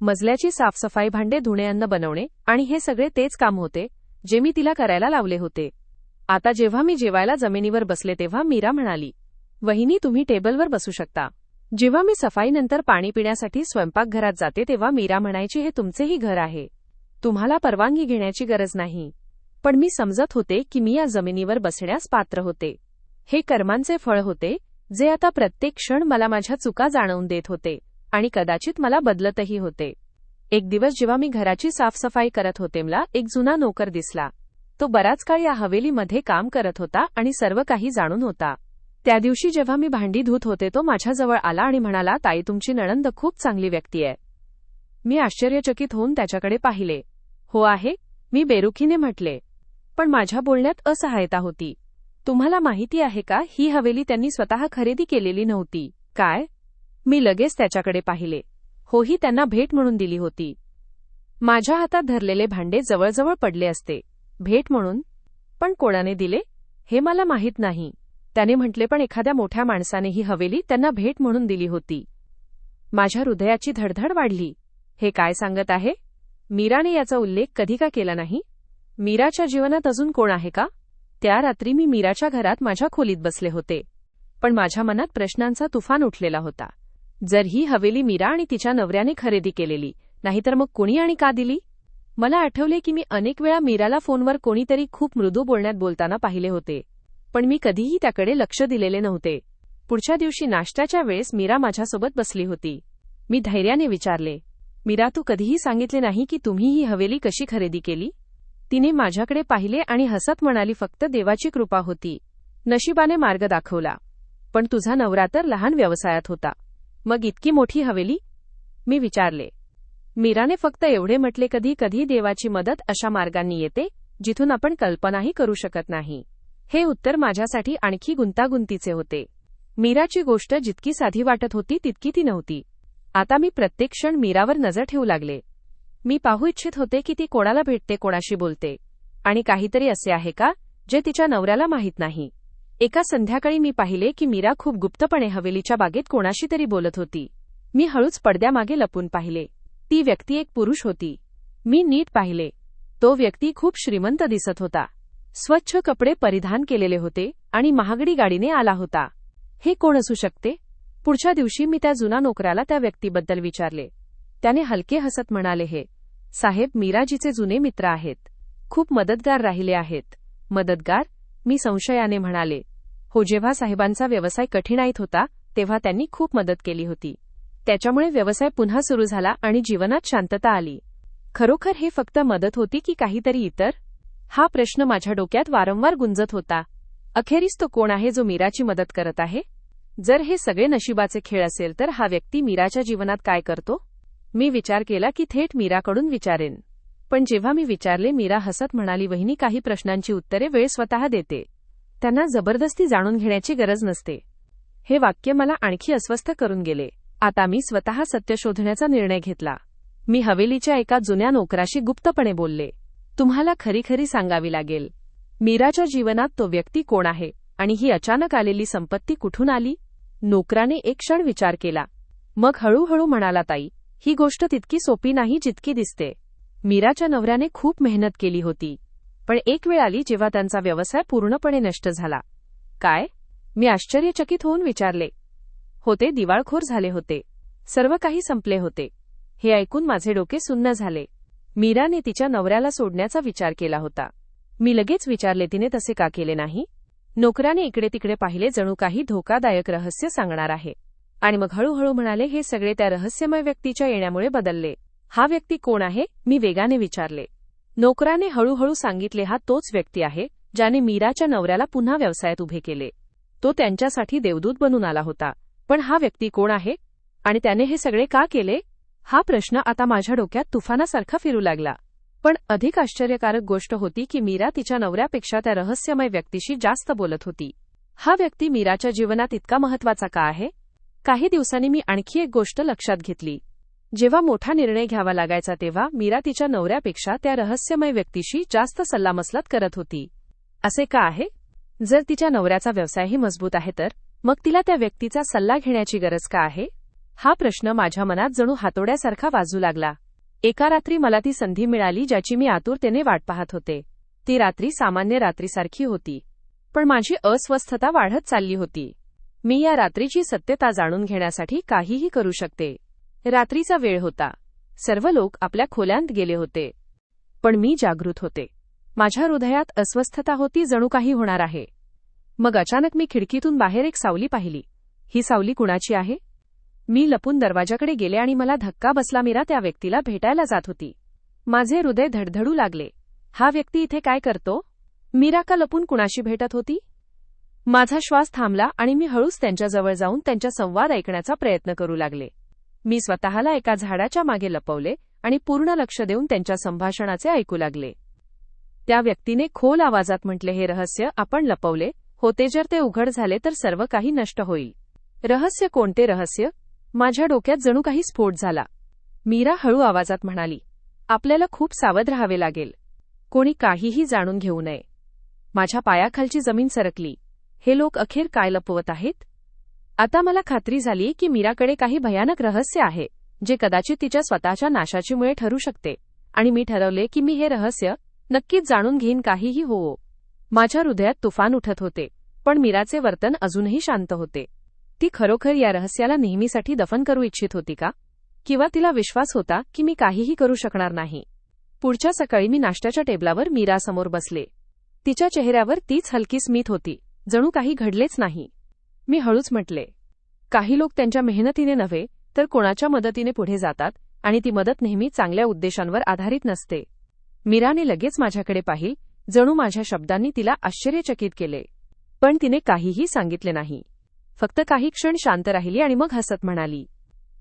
मजल्याची साफसफाई, भांडे धुणे, अन्न बनवणे आणि हे सगळे तेच काम होते जे मी तिला करायला लावले होते. आता जेव्हा मी जेवायला जमिनीवर बसले तेव्हा मीरा म्हणाली, वहिनी, तुम्ही टेबलवर बसू शकता. जेव्हा मी सफाईनंतर पाणी पिण्यासाठी स्वयंपाकघरात जाते तेव्हा मीरा म्हणायची, हे तुमचेही घर आहे, तुम्हाला परवानगी घेण्याची गरज नाही. पण मी समजत होते की मी या जमिनीवर बसण्यास पात्र होते. हे कर्मांचे फळ होते, जे आता प्रत्येक क्षण मला माझ्या चुका जाणवून देत होते आणि कदाचित मला बदलतही होते. एक दिवस जेव्हा मी घराची साफसफाई करत होते, मला एक जुना नोकर दिसला. तो बराच काळ या हवेलीमध्ये काम करत होता आणि सर्व काही जाणून होता. त्या दिवशी जेव्हा मी भांडी धुत होते, तो माझ्याजवळ आला आणि म्हणाला, ताई, तुमची नणंद खूप चांगली व्यक्ती आहे. मी आश्चर्यचकित होऊन त्याच्याकडे पाहिले. हो आहे, मी बेरुखीने म्हटले. पण माझ्या बोलण्यात असहायता होती. तुम्हाला माहिती आहे का, ही हवेली त्यांनी स्वतः खरेदी केलेली नव्हती. काय? मी लगेच त्याच्याकडे पाहिले. हो, ही त्यांना भेट म्हणून दिली होती. माझ्या हातात धरलेले भांडे जवळजवळ पडले असते. भेट म्हणून? पण कोणाने दिले हे मला माहीत नाही. त्याने म्हटले, पण एखाद्या मोठ्या माणसाने ही हवेली त्यांना भेट म्हणून दिली होती. माझ्या हृदयाची धडधड वाढली. हे काय सांगत आहे? मीराने याचा उल्लेख कधी का केला नाही? मीराच्या जीवनात अजून कोण आहे का? त्या रात्री मी मीराच्या घरात माझ्या खोलीत बसले होते. पण माझ्या मनात प्रश्नांचा तुफान उठलेला होता. जर ही हवेली मीरा आणि तिच्या नवऱ्याने खरेदी केलेली, नाहीतर मग कोणी आणि का दिली? मला आठवले की मी अनेक वेळा मीराला फोनवर कोणीतरी खूप मृदू बोलण्यात बोलताना पाहिले होते, पण मी कधीही त्याकडे लक्ष दिलेले नव्हते. पुढच्या दिवशी नाश्त्याच्या वेळेस मीरा माझ्यासोबत बसली होती. मी धैर्याने विचारले, मीरा, तू कधीही सांगितले नाही की तुम्ही ही हवेली कशी खरेदी केली? तिने माझ्याकडे पाहिले आणि हसत म्हणाली, फक्त देवाची कृपा होती. नशिबाने मार्ग दाखवला. पण तुझा नवरा तर लहान व्यवसायात होता. मग इतकी मोठी हवेली? मी विचारले. मीराने फक्त एवढे म्हटले, कधी कधी देवाची मदत अशा मार्गांनी येते जिथून आपण कल्पनाही करू शकत नाही. हे उत्तर माझ्यासाठी आणखी गुंतागुंतीचे होते. मीराची गोष्ट जितकी साधी वाटत होती तितकी ती नव्हती. आता मी प्रत्येक क्षण मीरावर नजर ठेवू लागले. मी पाहू इच्छित होते की ती कोणाला भेटते, कोणाशी बोलते, आणि काहीतरी असे आहे का जे तिच्या नवऱ्याला माहीत नाही. एका संध्याकाळी मी पाहिले की मीरा खूप गुप्तपणे हवेलीच्या बागेत कोणाशी तरी बोलत होती. मी हळूच पडद्यामागे लपून पाहिले. ती व्यक्ती एक पुरुष होती. मी नीट पाहिले. तो व्यक्ती खूप श्रीमंत दिसत होता. स्वच्छ कपडे परिधान केलेले होते आणि महागडी गाडीने आला होता. हे कोण असू शकते? पुढच्या दिवशी मी त्या जुना नोकराला त्या व्यक्तीबद्दल विचारले. त्याने हलके हसत म्हणाले, हे साहेब मीराजीचे जुने मित्र आहेत. खूप मदतगार राहिले आहेत. मदतगार? मी संशयाने म्हणाले. हो, जेव्हा साहेबांचा व्यवसाय कठीणाईत होता तेव्हा त्यांनी खूप मदत केली होती. त्याच्यामुळे व्यवसाय पुन्हा सुरू झाला आणि जीवनात शांतता आली. खरोखर हे फक्त मदत होती की काहीतरी इतर? हा प्रश्न माझ्या डोक्यात वारंवार गुंजत होता. अखेरीस तो कोण आहे जो मीराची मदत करत आहे? जर हे सगळे नशिबाचे खेळ असेल तर हा व्यक्ती मीराच्या जीवनात काय करतो? मी विचार केला की थेट मीराकडून विचारेन. पण जेव्हा मी विचारले, मीरा हसत म्हणाली, वहिनी, काही प्रश्नांची उत्तरे वेळ स्वतः देते. त्यांना जबरदस्ती जाणून घेण्याची गरज नसते. हे वाक्य मला आणखी अस्वस्थ करून गेले. आता मी स्वतः सत्य शोधण्याचा निर्णय घेतला. मी हवेलीच्या एका जुन्या नोकराशी गुप्तपणे बोलले. तुम्हाला खरी खरी सांगावी लागेल. मीराच्या जीवनात तो व्यक्ती कोण आहे आणि ही अचानक आलेली संपत्ती कुठून आली? नोकराने एक क्षण विचार केला. मग हळूहळू म्हणाला, ताई, ही गोष्ट तितकी सोपी नाही जितकी दिसते. मीराच्या नवऱ्याने खूप मेहनत केली होती, पण एक वेळ आली जेव्हा त्यांचा व्यवसाय पूर्णपणे नष्ट झाला. काय? मी आश्चर्यचकित होऊन विचारले. होते, दिवाळखोर झाले होते. सर्व काही संपले होते. हे ऐकून माझे डोके सुन्न झाले. मीराने तिच्या नवऱ्याला सोडण्याचा विचार केला होता. मी लगेच विचारले, तिने तसे का केले नाही? नोकराने इकडे तिकडे पाहिले, जणू काही धोकादायक रहस्य सांगणार आहे. आणि मग हळूहळू म्हणाले, हे सगळे त्या रहस्यमय व्यक्तीच्या येण्यामुळे बदलले. हा व्यक्ती कोण आहे? मी वेगाने विचारले. नोकराने हळूहळू सांगितले, हा तोच व्यक्ती आहे ज्याने मीराच्या नवऱ्याला पुन्हा व्यवसायात उभे केले. तो त्यांच्यासाठी देवदूत बनून आला होता. पण हा व्यक्ती कोण आहे आणि त्याने हे सगळे का केले? हा प्रश्न आता माझ्या डोक्यात तुफानासारखा फिरू लागला. पण अधिक आश्चर्यकारक गोष्ट होती की मीरा तिच्या नवऱ्यापेक्षा त्या रहस्यमय व्यक्तीशी जास्त बोलत होती. हा व्यक्ती मीराच्या जीवनात इतका महत्त्वाचा का आहे? काही दिवसांनी मी आणखी एक गोष्ट लक्षात घेतली. जेव्हा मोठा निर्णय घ्यावा लागायचा तेव्हा मीरा तिच्या नवऱ्यापेक्षा त्या रहस्यमय व्यक्तीशी जास्त सल्लामसलत करत होती. असे का आहे? जर तिच्या नवऱ्याचा व्यवसायही मजबूत आहे तर मग तिला त्या व्यक्तीचा सल्ला घेण्याची गरज का आहे? हा प्रश्न माझ्या मनात जणू हातोड्यासारखा वाजू लागला. एका रात्री मला ती संधी मिळाली ज्याची मी आतुरतेने वाट पाहत होते. ती रात्री सामान्य रात्रीसारखी होती, पण माझी अस्वस्थता वाढत चालली होती. मी या रात्रीची सत्यता जाणून घेण्यासाठी काहीही करू शकते. रात्रीचा वेळ होता. सर्व लोक आपल्या खोल्यांत गेले होते. पण मी जागृत होते. माझ्या हृदयात अस्वस्थता होती, जणू काही होणार आहे. मग अचानक मी खिडकीतून बाहेर एक सावली पाहिली. ही सावली कुणाची आहे? मी लपून दरवाजाकडे गेले आणि मला धक्का बसला. मीरा त्या व्यक्तीला भेटायला जात होती. माझे हृदय धडधडू लागले. हा व्यक्ती इथे काय करतो? मीरा का लपून कुणाशी भेटत होती? माझा श्वास थांबला आणि मी हळूच त्यांच्याजवळ जाऊन त्यांचा संवाद ऐकण्याचा प्रयत्न करू लागले. मी स्वतःला एका झाडाच्या मागे लपवले आणि पूर्ण लक्ष देऊन त्यांच्या संभाषणाचे ऐकू लागले. त्या व्यक्तीने खोल आवाजात म्हटले, हे रहस्य आपण लपवले होते. जर ते उघड झाले तर सर्व काही नष्ट होईल. रहस्य? कोणते रहस्य? माझ्या डोक्यात जणू काही स्फोट झाला. मीरा हळू आवाजात म्हणाली, आपल्याला खूप सावध राहावे लागेल. कोणी काहीही जाणून घेऊ नये. माझ्या पायाखालची जमीन सरकली. हे लोक अखेर काय लपवत आहेत? आता मला खात्री झाली की मीराकडे काही भयानक रहस्य आहे, जे कदाचित तिच्या स्वतःच्या नाशाची मुळे ठरू शकते. आणि मी ठरवले की मी हे रहस्य नक्कीच जाणून घेईन, काहीही होवो. माझ्या हृदयात तुफान उठत होते, पण मीराचे वर्तन अजूनही शांत होते. ती खरोखर या रहस्याला नेहमीसाठी दफन करू इच्छित होती का? किंवा तिला विश्वास होता की मी काहीही करू शकणार नाही? पुढच्या सकाळी मी नाश्त्याच्या टेबलावर मीरासमोर बसले. तिच्या चेहऱ्यावर तीच हलकी स्मित होती, जणू काही घडलेच नाही. मी हळूच म्हटले, काही लोक त्यांच्या मेहनतीने नव्हे तर कोणाच्या मदतीने पुढे जातात, आणि ती मदत नेहमी चांगल्या उद्देशांवर आधारित नसते. मीराने लगेच माझ्याकडे पाहिले, जणू माझ्या शब्दांनी तिला आश्चर्यचकित केले. पण तिने काहीही सांगितले नाही. फक्त काही क्षण शांत राहिली आणि मग हसत म्हणाली,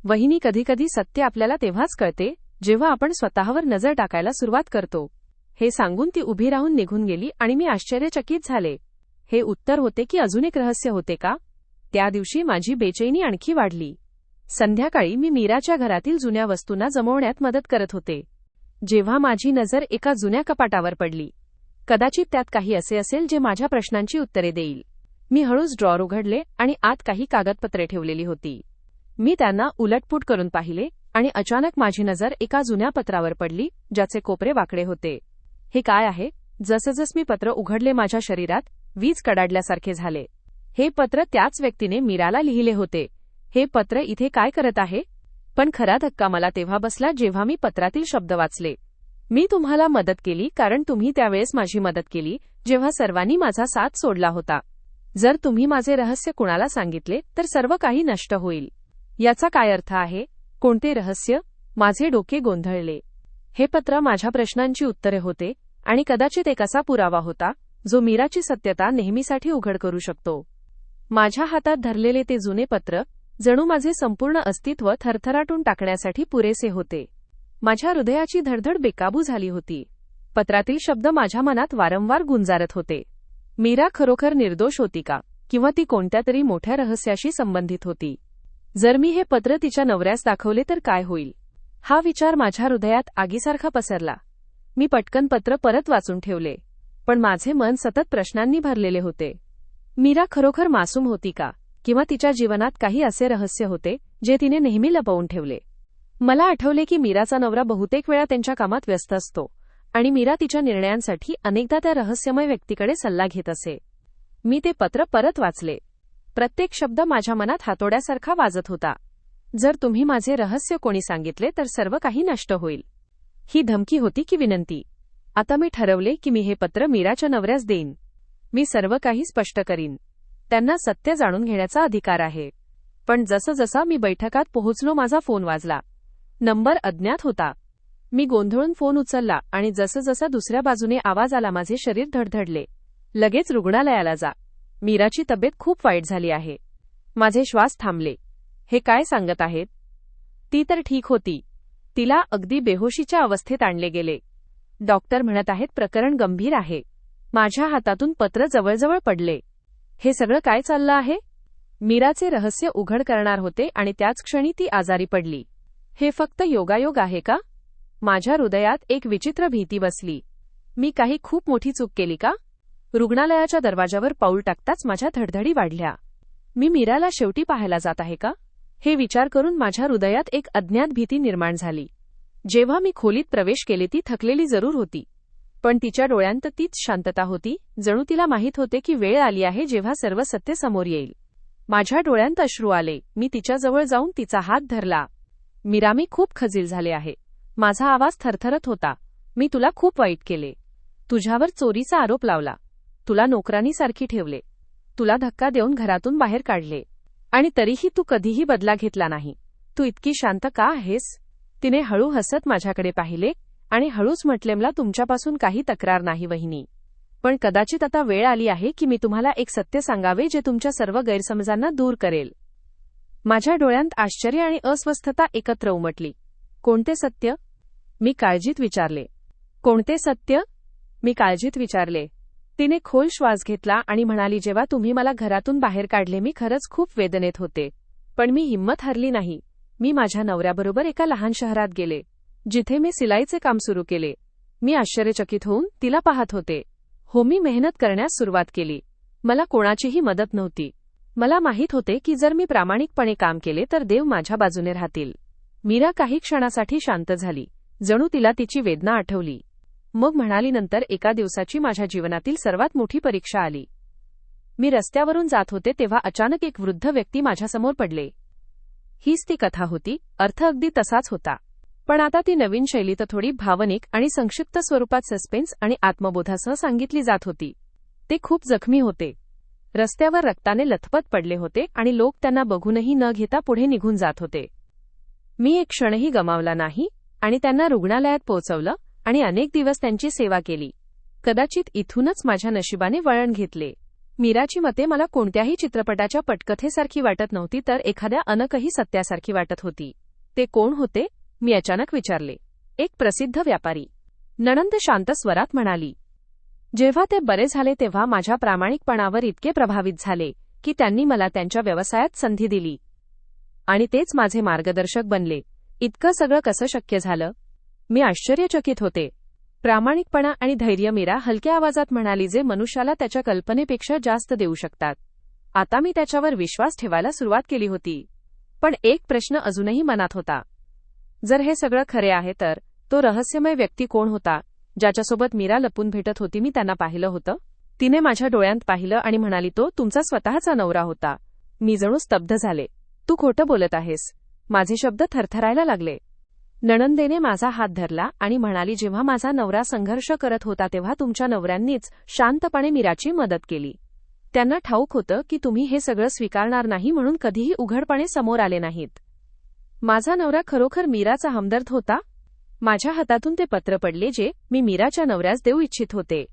वहिनी, कधीकधी सत्य आपल्याला तेव्हाच कळते जेव्हा आपण स्वतःवर नजर टाकायला सुरुवात करतो. हे सांगून ती उभी राहून निघून गेली आणि मी आश्चर्यचकित झाले. हे उत्तर होते की अजून एक रहस्य होते का? त्या दिवशी माझी बेचैनी आणखी वाढली. संध्याकाळी मी मीराच्या घरातील जुन्या वस्तूंना जमवण्यात मदत करत होते. जेव्हा माझी नजर एका जुन्या कपाटावर पडली. कदाचित त्यात काही असे असेल जे माझ्या प्रश्नांची उत्तरे देईल. मी हळूच ड्रॉअर उघडले आणि आत काही कागदपत्रे ठेवलेली होती. मी त्यांना उलटपुट करून पाहिले आणि अचानक माझी नजर एका जुन्या पत्रावर पडली, ज्याचे कोपरे वाकडे होते. हे काय आहे? जसजस मी पत्र उघडले, माझ्या शरीरात वीज कडाडल्यासारखे झाले. हे पत्र त्याच व्यक्तीने मीराला लिहिले होते. हे पत्र इथे काय करत आहे? पण खरा धक्का मला तेव्हा बसला जेव्हा मी पत्रातील शब्द वाचले. मी तुम्हाला मदत केली कारण तुम्ही त्यावेळेस माझी मदत केली जेव्हा सर्वांनी माझा साथ सोडला होता. जर तुम्ही माझे रहस्य कुणाला सांगितले तर सर्व काही नष्ट होईल. याचा काय अर्थ आहे? कोणते रहस्य? माझे डोके गोंधळले. हे पत्र माझ्या प्रश्नांची उत्तरे होते आणि कदाचित एक असा पुरावा होता जो मीराची सत्यता नेहमीसाठी उघड करू शकतो. माझ्या हातात धरलेले ते जुने पत्र जणू माझे संपूर्ण अस्तित्व थरथराटून टाकण्यासाठी पुरेसे होते. माझ्या हृदयाची धडधड बेकाबू झाली होती. पत्रातील शब्द माझ्या मनात वारंवार गुंजारत होते. मीरा खरोखर निर्दोष होती का? किंवा ती कोणत्या तरी मोठ्या रहस्याशी संबंधित होती? जर मी हे पत्र तिच्या नवऱ्यास दाखवले तर काय होईल? हा विचार माझ्या हृदयात आगीसारखा पसरला. मी पटकन पत्र परत वाचून ठेवले. पण माझे मन सतत प्रश्नांनी भरलेले होते. मीरा खरोखर मासूम होती का? किंवा तिच्या जीवनात काही असे रहस्य होते जे तिने नेहमी लपवून ठेवले? मला आठवले की मीराचा नवरा बहुतेक वेळा त्यांच्या कामात व्यस्त असतो आणि मीरा तिच्या निर्णयांसाठी अनेकदा त्या रहस्यमय व्यक्तीकडे सल्ला घेत असे. मी ते पत्र परत वाचले. प्रत्येक शब्द माझ्या मनात हातोड्यासारखा वाजत होता. जर तुम्ही माझे रहस्य कोणी सांगितले तर सर्व काही नष्ट होईल. ही धमकी होती की विनंती? आता मी ठरवले की मी हे पत्र मीराच्या नवऱ्यास देईन. मी सर्व काही स्पष्ट करीन. त्यांना सत्य जाणून घेण्याचा अधिकार आहे. पण जसजसा मी बैठकात पोहोचलो, माझा फोन वाजला. नंबर अज्ञात होता. मी गोंधळून फोन उचलला आणि जसजसा दुसऱ्या बाजूने आवाज आला, माझे शरीर धडधडले. लगेच रुग्णालयाला जा. मीराची तब्येत खूप वाईट झाली आहे. माझे श्वास थांबले. हे काय सांगत आहेत? ती तर ठीक होती. तिला अगदी बेहोशीच्या अवस्थेत आणले गेले. डॉक्टर म्हणत आहेत प्रकरण गंभीर आहे. माझ्या हातातून पत्र जवळजवळ पडले. हे सगळं काय चाललं आहे? मीराचे रहस्य उघड करणार होते आणि त्याच क्षणी ती आजारी पडली. हे फक्त योगायोग आहे का? माझ्या हृदयात एक विचित्र भीती बसली. मी काही खूप मोठी चूक केली का? रुग्णालयाच्या दरवाजावर पाऊल टाकताच माझ्या धडधडी वाढल्या. मी मीराला शेवटी पाहायला जात आहे का? हे विचार करून माझ्या हृदयात एक अज्ञात भीती निर्माण झाली. जेव्हा मी खोलीत प्रवेश केले, ती थकलेली जरूर होती, पण तिच्या डोळ्यांत तीच शांतता होती, जणू तिला माहीत होते की वेळ आली आहे जेव्हा सर्व सत्य समोर येईल. माझ्या डोळ्यांत अश्रू आले. मी तिच्याजवळ जाऊन तिचा हात धरला. मीरा, मी खूप खजील झाले आहे. माझा आवाज थरथरत होता. मी तुला खूप वाईट केले. तुझ्यावर चोरीचा आरोप लावला. तुला नोकरानीसारखी ठेवले. तुला धक्का देऊन घरातून बाहेर काढले. आणि तरीही तू कधीही बदला घेतला नाही. तू इतकी शांत का आहेस? तिने हळू हसत माझ्याकडे पाहिले आणि हळूच म्हटले, मला तुमच्यापासून काही तक्रार नाही वहिनी. पण कदाचित आता वेळ आली आहे की मी तुम्हाला एक सत्य सांगावे जे तुमच्या सर्व गैरसमजांना दूर करेल. माझ्या डोळ्यांत आश्चर्य आणि अस्वस्थता एकत्र उमटली. कोणते सत्य? मी काळजीत विचारले. कोणते सत्य? मी काळजीत विचारले. तिने खोल श्वास घेतला आणि म्हणाली, जेव्हा तुम्ही मला घरातून बाहेर काढले मी खरंच खूप वेदनेत होते. पण मी हिंमत हरली नाही. मी माझ्या नवऱ्याबरोबर एका लहान शहरात गेले, जिथे मी सिलाईचे काम सुरू केले. मी आश्चर्यचकित होऊन तिला पाहत होते. हो, मी मेहनत करण्यास सुरुवात केली. मला कोणाचीही मदत नव्हती. मला माहीत होते की जर मी प्रामाणिकपणे काम केले तर देव माझ्या बाजूने राहतील. मीरा काही क्षणासाठी शांत झाली, जणू तिला तिची वेदना आठवली. मग म्हणाली, नंतर एका दिवसाची माझ्या जीवनातील सर्वात मोठी परीक्षा आली. मी रस्त्यावरून जात होते तेव्हा अचानक एक वृद्ध व्यक्ती माझ्यासमोर पडले. हीच ती कथा होती. अर्थ अगदी तसाच होता, पण आता ती नवीन शैलीत थोडी भावनिक आणि संक्षिप्त स्वरूपात सस्पेन्स आणि आत्मबोधासह सांगितली जात होती. ते खूप जखमी होते. रस्त्यावर रक्ताने लथपथ पडले होते आणि लोक त्यांना बघूनही न घेता पुढे निघून जात होते. मी एक क्षणही गमावला नाही आणि त्यांना रुग्णालयात पोहोचवलं आणि अनेक दिवस त्यांची सेवा केली. कदाचित इथूनच माझ्या नशिबाने वळण घेतले. मीराची मते मला कोणत्याही चित्रपटाच्या पटकथेसारखी वाटत नव्हती, तर एखाद्या अनकही सत्यासारखी वाटत होती. ते कोण होते? मी अचानक विचारले. एक प्रसिद्ध व्यापारी. नणंद शांत स्वरात म्हणाली. जेव्हा ते बरे झाले तेव्हा माझ्या प्रामाणिकपणावर इतके प्रभावित झाले की त्यांनी मला त्यांच्या व्यवसायात संधी दिली. आणि तेच माझे मार्गदर्शक बनले. इतकं सगळं कसं शक्य झालं? मी आश्चर्यचकित होते. प्रामाणिकपणा आणि धैर्य, मीरा हलक्या आवाजात म्हणाली, जे मनुष्याला त्याच्या कल्पनेपेक्षा जास्त देऊ शकतात. आता मी त्याच्यावर विश्वास ठेवायला सुरुवात केली होती. पण एक प्रश्न अजूनही मनात होता. जर हे सगळं खरे आहे तर तो रहस्यमय व्यक्ती कोण होता ज्याच्यासोबत मीरा लपून भेटत होती? मी त्यांना पाहिलं होतं. तिने माझ्या डोळ्यांत पाहिलं आणि म्हणाली, तो तुमचा स्वतःचा नवरा होता. मी जणू स्तब्ध झाले. तू खोटं बोलत आहेस. माझे शब्द थरथरायला लागले. नणंदेने माझा हात धरला आणि म्हणाली, जेव्हा माझा नवरा संघर्ष करत होता तेव्हा तुमच्या नवऱ्यांनीच शांतपणे मीराची मदत केली. त्यांना ठाऊक होतं की तुम्ही हे सगळं स्वीकारणार नाही, म्हणून कधीही उघडपणे समोर आले नाहीत. माझा नवरा खरोखर मीराचा हमदर्द होता. माझ्या हातातून ते पत्र पडले जे मी मीराच्या नवऱ्यास देऊ इच्छित होते,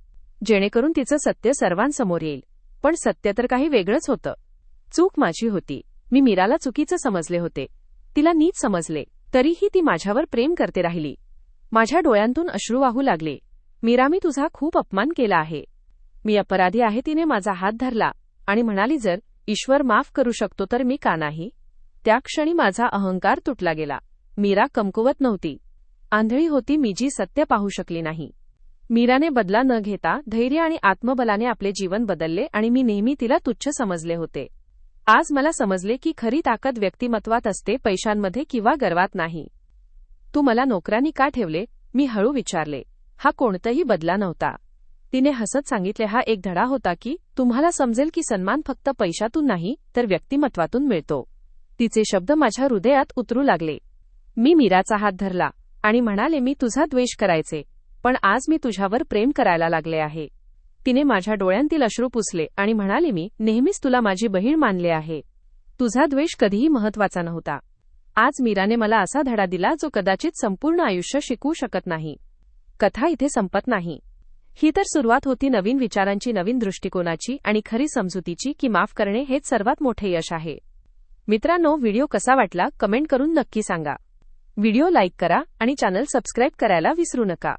जेणेकरून तिचं सत्य सर्वांसमोर येईल. पण सत्य तर काही वेगळंच होतं. चूक माझी होती. मी मीराला चुकीचं समजले होते. तिला नीट समजले. तरीही ती माझ्यावर प्रेम करते राहिली. माझ्या डोळ्यांतून अश्रू वाहू लागले. मीरा, मी तुझा खूप अपमान केला आहे. मी अपराधी आहे. तिने माझा हात धरला आणि म्हणाली, जर ईश्वर माफ करू शकतो तर मी का नाही? त्या क्षणी माझा अहंकार तुटला गेला. मीरा कमकुवत नव्हती, आंधळी होती, मी जी सत्य पाहू शकली नाही. मीराने बदला न घेता धैर्य आणि आत्मबलाने आपले जीवन बदलले आणि मी नेहमी तिला तुच्छ समजले होते. आज मला समजले की खरी ताकद व्यक्तिमत्वात असते, पैशांमध्ये किंवा गर्वात नाही. तू मला नोकरानी का ठेवले? मी हळू विचारले. हा कोणताही बदला नव्हता. तिने हसत सांगितले, हा एक धडा होता की तुम्हाला समजेल की सन्मान फक्त पैशातून नाही तर व्यक्तिमत्वातून मिळतो. तिचे शब्द माझ्या हृदयात उतरू लागले. मी मीराचा हात धरला आणि म्हणाले, मी तुझा द्वेष करायचे, पण आज मी तुझ्यावर प्रेम करायला लागले आहे. तिने माझ्या डोळ्यांतील अश्रू पुसले आणि म्हणाली, मी नेहमीच तुला माझी बहीण मानले आहे. तुझा द्वेष कधीही महत्वाचा नव्हता. आज मीराने मला असा धडा दिला जो कदाचित संपूर्ण आयुष्य शिकवू शकत नाही. कथा इथे संपत नाही. ही तर सुरुवात होती नवीन विचारांची, नवीन दृष्टिकोनाची आणि खरी समजुतीची की माफ करणे हेच सर्वात मोठे यश आहे. मित्रांनो, व्हिडिओ कसा वाटला कमेंट करून नक्की सांगा. व्हिडिओ लाईक करा आणि चॅनल सबस्क्राईब करायला विसरू नका.